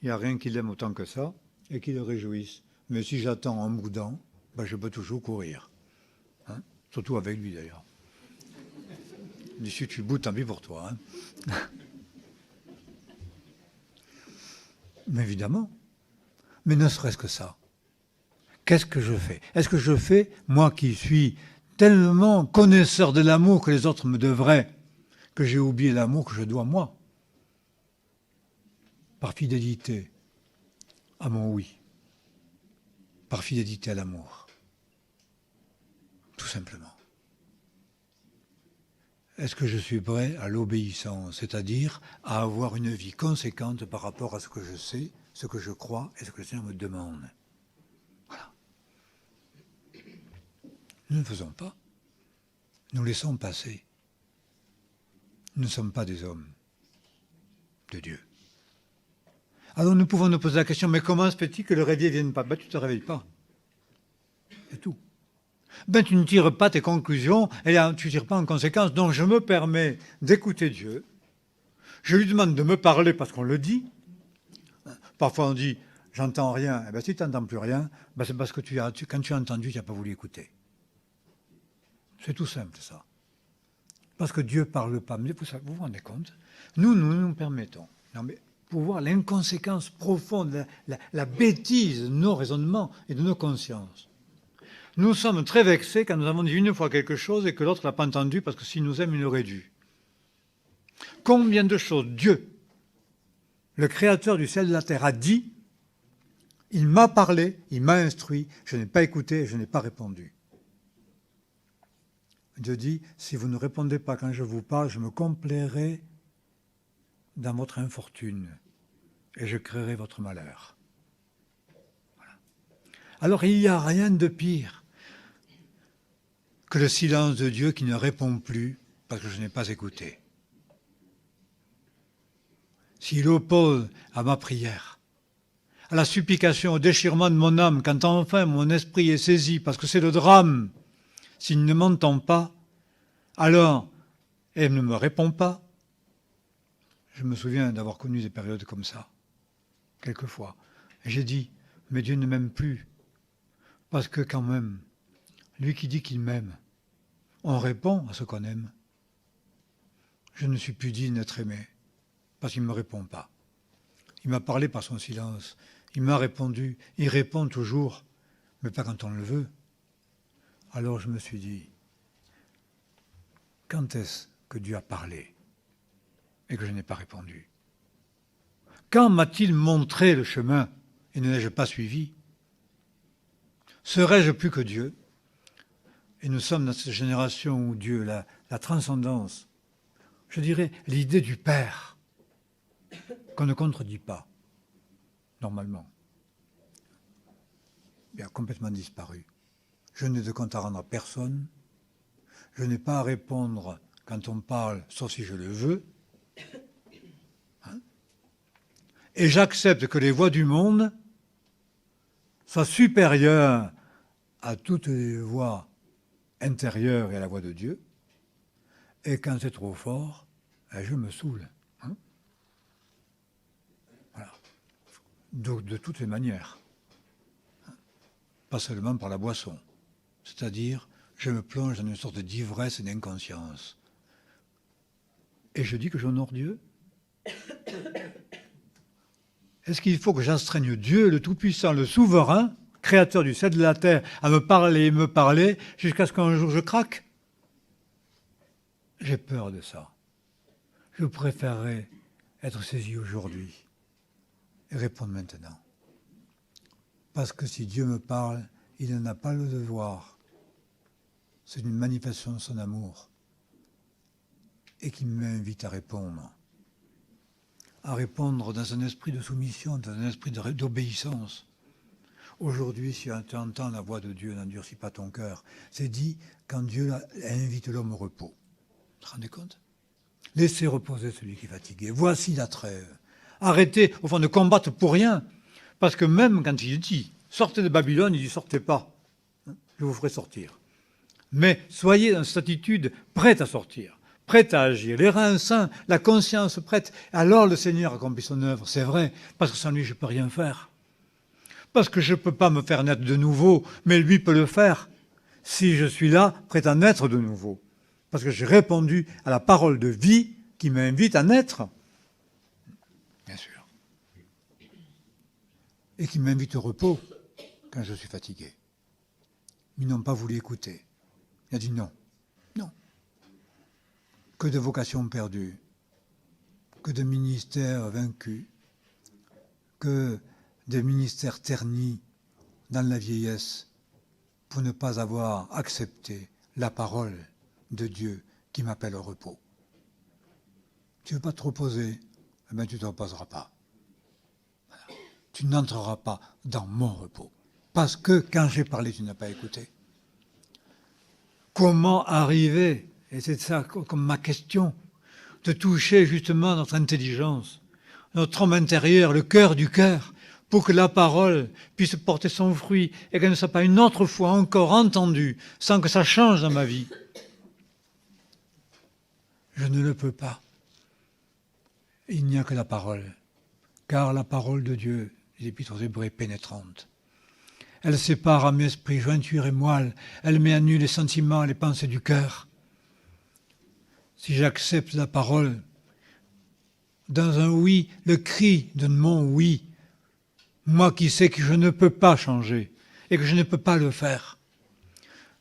Il n'y a rien qui l'aime autant que ça, et qui le réjouisse. Mais si j'attends en boudant, ben je peux toujours courir. Hein? Surtout avec lui d'ailleurs. Si tu boudes, tant pis pour toi. Hein? Mais évidemment. Mais ne serait-ce que ça. Qu'est-ce que je fais? Est-ce que je fais, moi qui suis tellement connaisseur de l'amour que les autres me devraient, que j'ai oublié l'amour que je dois moi? Par fidélité à mon oui. Par fidélité à l'amour. Tout simplement. Est-ce que je suis prêt à l'obéissance, c'est-à-dire à avoir une vie conséquente par rapport à ce que je sais, ce que je crois et ce que le Seigneur me demande? Voilà. Nous ne faisons pas. Nous laissons passer. Nous ne sommes pas des hommes de Dieu. Alors nous pouvons nous poser la question, mais comment se fait-il que le réveil ne vienne pas? Ben, tu ne te réveilles pas. C'est tout. ben tu ne tires pas tes conclusions et tu ne tires pas en conséquence. Donc je me permets d'écouter Dieu. Je lui demande de me parler parce qu'on le dit. Parfois on dit « j'entends rien ». Eh ben, si tu n'entends plus rien, ben, c'est parce que quand tu as entendu, tu n'as pas voulu écouter. C'est tout simple ça. Parce que Dieu ne parle pas. Mais vous vous rendez compte? Nous permettons. Non, mais pour voir l'inconséquence profonde, la bêtise de nos raisonnements et de nos consciences. Nous sommes très vexés quand nous avons dit une fois quelque chose et que l'autre ne l'a pas entendu parce que s'il nous aime, il aurait dû. Combien de choses Dieu, le Créateur du ciel et de la terre, a dit, il m'a parlé, il m'a instruit, je n'ai pas écouté, je n'ai pas répondu. Dieu dit, si vous ne répondez pas quand je vous parle, je me complairai dans votre infortune et je créerai votre malheur. Voilà. Alors il n'y a rien de pire que le silence de Dieu qui ne répond plus parce que je n'ai pas écouté. S'il oppose à ma prière, à la supplication, au déchirement de mon âme, quand enfin mon esprit est saisi, parce que c'est le drame, s'il ne m'entend pas, alors, et ne me répond pas, je me souviens d'avoir connu des périodes comme ça, quelquefois. Et j'ai dit, mais Dieu ne m'aime plus, parce que quand même, lui qui dit qu'il m'aime, on répond à ce qu'on aime. Je ne suis plus digne d'être aimé, parce qu'il ne me répond pas. Il m'a parlé par son silence, il m'a répondu, il répond toujours, mais pas quand on le veut. Alors je me suis dit, quand est-ce que Dieu a parlé et que je n'ai pas répondu? Quand m'a-t-il montré le chemin et ne l'ai-je pas suivi? Serais-je plus que Dieu? Et nous sommes dans cette génération où Dieu, la transcendance, je dirais l'idée du Père, qu'on ne contredit pas, normalement, il a complètement disparu. Je n'ai de compte à rendre à personne, je n'ai pas à répondre quand on parle, sauf si je le veux, hein? Et j'accepte que les voix du monde soient supérieures à toutes les voix intérieures et à la voix de Dieu, et quand c'est trop fort, je me saoule. Hein? Voilà. De toutes les manières. Pas seulement par la boisson. C'est-à-dire, je me plonge dans une sorte d'ivresse et d'inconscience. Et je dis que j'honore Dieu. Est-ce qu'il faut que j'astreigne Dieu, le Tout-Puissant, le Souverain, Créateur du ciel et de la terre, à me parler, jusqu'à ce qu'un jour je craque? J'ai peur de ça. Je préférerais être saisi aujourd'hui et répondre maintenant. Parce que si Dieu me parle, il n'en a pas le devoir. C'est une manifestation de son amour et qui m'invite à répondre dans un esprit de soumission, dans un esprit d'obéissance. Aujourd'hui, si tu entends la voix de Dieu, n'endurcis pas ton cœur. C'est dit quand Dieu invite l'homme au repos. Vous vous rendez compte? Laissez reposer celui qui est fatigué. Voici la trêve. Arrêtez, au fond, de combattre pour rien. Parce que même quand il dit « sortez de Babylone », il dit « sortez pas, je vous ferai sortir ». Mais soyez dans cette attitude prête à sortir, prête à agir, les reins sains, la conscience prête. Alors le Seigneur accomplit son œuvre, c'est vrai, parce que sans lui, je ne peux rien faire. Parce que je ne peux pas me faire naître de nouveau, mais lui peut le faire. Si je suis là, prêt à naître de nouveau. Parce que j'ai répondu à la parole de vie qui m'invite à naître. Bien sûr. Et qui m'invite au repos quand je suis fatigué. Ils n'ont pas voulu écouter. Il a dit non. Non. Que de vocations perdues, que de ministères vaincus, que des ministères ternis dans la vieillesse pour ne pas avoir accepté la parole de Dieu qui m'appelle au repos. Tu ne veux pas te reposer, eh bien tu ne te reposeras pas. Voilà. Tu n'entreras pas dans mon repos. Parce que quand j'ai parlé, tu n'as pas écouté. Comment arriver, et c'est ça comme ma question, de toucher justement notre intelligence, notre homme intérieur, le cœur du cœur, pour que la parole puisse porter son fruit et qu'elle ne soit pas une autre fois encore entendue sans que ça change dans ma vie. Je ne le peux pas. Il n'y a que la parole, car la parole de Dieu, les Épîtres aux Hébreux, est pénétrante. Elle sépare âme, esprit, jointure et moelle. Elle met à nu les sentiments, les pensées du cœur. Si j'accepte la parole, dans un oui, le cri de mon oui, moi qui sais que je ne peux pas changer et que je ne peux pas le faire.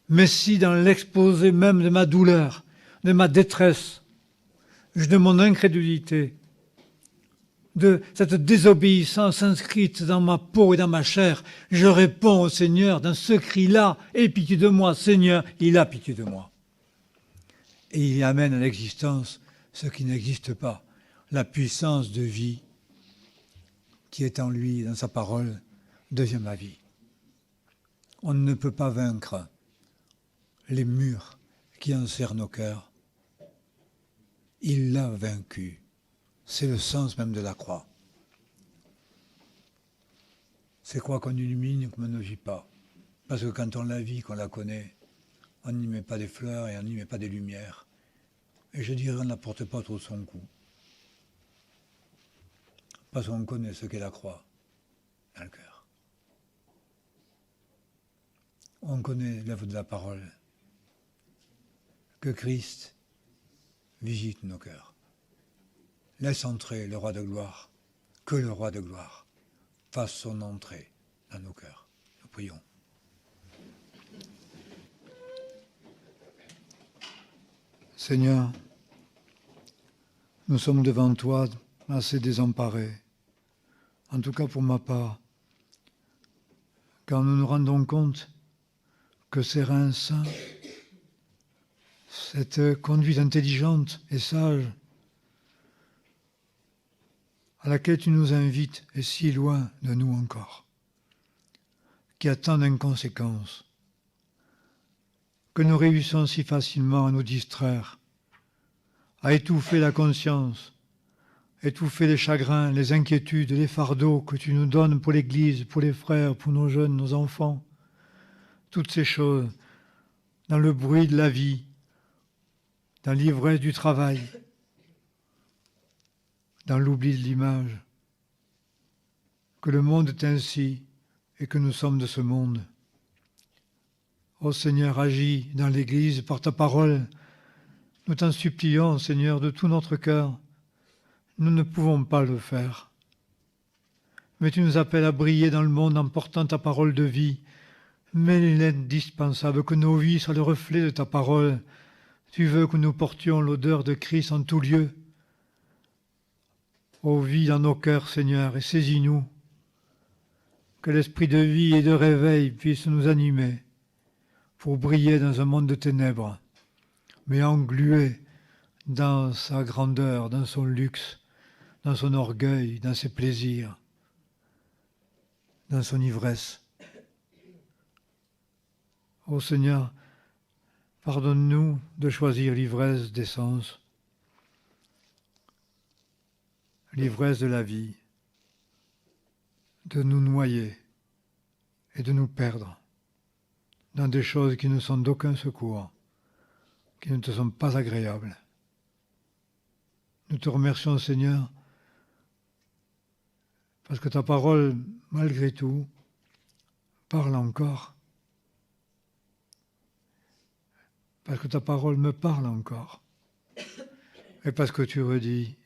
Mais si dans l'exposé même de ma douleur, de ma détresse, de mon incrédulité, de cette désobéissance inscrite dans ma peau et dans ma chair, je réponds au Seigneur dans ce cri-là, aie pitié de moi, Seigneur, il a pitié de moi. Et il amène à l'existence ce qui n'existe pas, la puissance de vie qui est en lui, dans sa parole, devient ma vie. On ne peut pas vaincre les murs qui enserrent nos cœurs. Il l'a vaincu. C'est le sens même de la croix. C'est quoi qu'on illumine, qu'on ne vit pas. Parce que quand on la vit, qu'on la connaît, on n'y met pas des fleurs et on n'y met pas des lumières. Et je dirais, on n'apporte pas trop son coup. Parce qu'on connaît ce qu'est la croix dans le cœur. On connaît l'œuvre de la parole. Que Christ visite nos cœurs. Laisse entrer le roi de gloire. Que le roi de gloire fasse son entrée dans nos cœurs. Nous prions. Seigneur, nous sommes devant toi assez désemparés, en tout cas pour ma part, car nous nous rendons compte que ces reins saints, cette conduite intelligente et sage à laquelle tu nous invites est si loin de nous encore, qui a tant d'inconséquences, que nous réussissons si facilement à nous distraire, à étouffer la conscience, étouffer les chagrins, les inquiétudes, les fardeaux que tu nous donnes pour l'Église, pour les frères, pour nos jeunes, nos enfants, toutes ces choses, dans le bruit de la vie, dans l'ivresse du travail, dans l'oubli de l'image, que le monde est ainsi et que nous sommes de ce monde. Ô Seigneur, agis dans l'Église par ta parole. Nous t'en supplions, Seigneur, de tout notre cœur. Nous ne pouvons pas le faire. Mais tu nous appelles à briller dans le monde en portant ta parole de vie. Mais il est indispensable que nos vies soient le reflet de ta parole. Tu veux que nous portions l'odeur de Christ en tout lieu. Ô vie dans nos cœurs, Seigneur, et saisis-nous. Que l'esprit de vie et de réveil puisse nous animer pour briller dans un monde de ténèbres, mais englué dans sa grandeur, dans son luxe, dans son orgueil, dans ses plaisirs, dans son ivresse. Ô Seigneur, pardonne-nous de choisir l'ivresse des sens, l'ivresse de la vie, de nous noyer et de nous perdre dans des choses qui ne sont d'aucun secours, qui ne te sont pas agréables. Nous te remercions, Seigneur, parce que ta parole, malgré tout, parle encore. Parce que ta parole me parle encore. Et parce que tu redis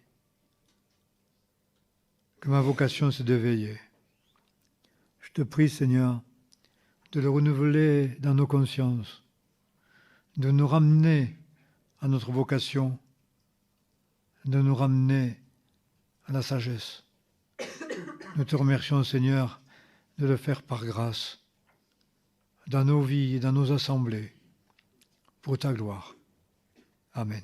que ma vocation, c'est de veiller. Je te prie, Seigneur, de le renouveler dans nos consciences, de nous ramener à notre vocation, de nous ramener à la sagesse. Nous te remercions, Seigneur, de le faire par grâce, dans nos vies et dans nos assemblées, pour ta gloire. Amen.